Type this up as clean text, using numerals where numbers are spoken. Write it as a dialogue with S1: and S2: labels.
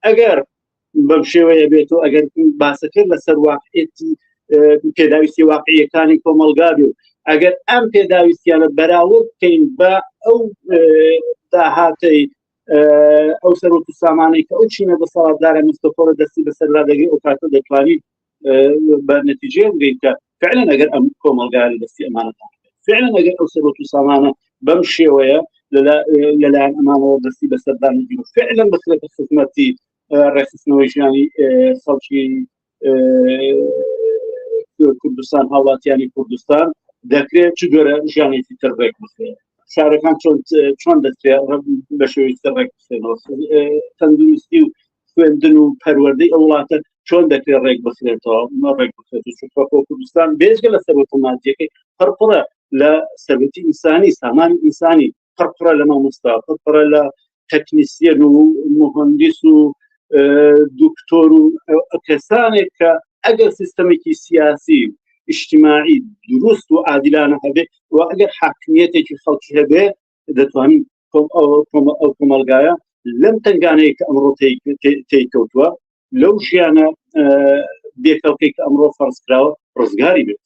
S1: ئەگەر بەم شێوەیە بێت و ئەگەر باسەکە لەسەر واقعێتی پێداویستی واقعیەکانی کۆمەلگا بێ و ئەگەر ئەم پێداویستیانە بەراورد بکەین بە ئەو داهاتەی ئەو سەرۆک و سامانەی کە ئەو چینە دەسەڵاتدارە مستەفۆرە دەستی بەسەردا دەگەی ئەو کاتە دەتوانین بە نەتیجەیە بگەین کە فعلا ئەگەر ئەم کۆمەلگا دەستی ئەمانەتان فعلا ئەگەر ئەو سەرۆک و سامانە بەم شێوەیە لەلایەن ئەمانەوە دەستی بەسەردا نەگیر فعلا بخرێتە خزمەتی ڕێخستنەوەی ژیانی خەڵکی کوردستان هاوڵاتیانی کوردستان دەکرێت چ جۆرە ژیانێکی تر ڕێک بخرێت شارەکان چۆن دەستێت بە شێوەی تر ڕێک بخرێنەوە تەندروستی و خوێندن و پەروەردەی ئەو وڵاتە چۆن دەکرێت ڕێک بخرێتەوە ڕێک بخرێت و کوردستان بێجگە لە سەرۆک و مادیەکەی پڕپڕە لە سەرەتی ئینسانی سامانی ئینسانی پڕپڕە لە مامۆستا پڕپڕە لە تەکنیسیەن و مهندس و دکتۆر و کەسانێک کە ئەگەر سیستەمێکی سیاسی اجتماعی دروست و عادلانە هەبێ و ئەگەر حاکمیەتێکی خەڵکی هەبێ دەتوانین ئەو کۆمەلگایە لەم تنگانەیە کە ئەمڕۆ تێکەوتووە لەو ژیانە بێکەڵکەی کە ئەمڕۆ فەرزکراوە ڕزگاری بێت.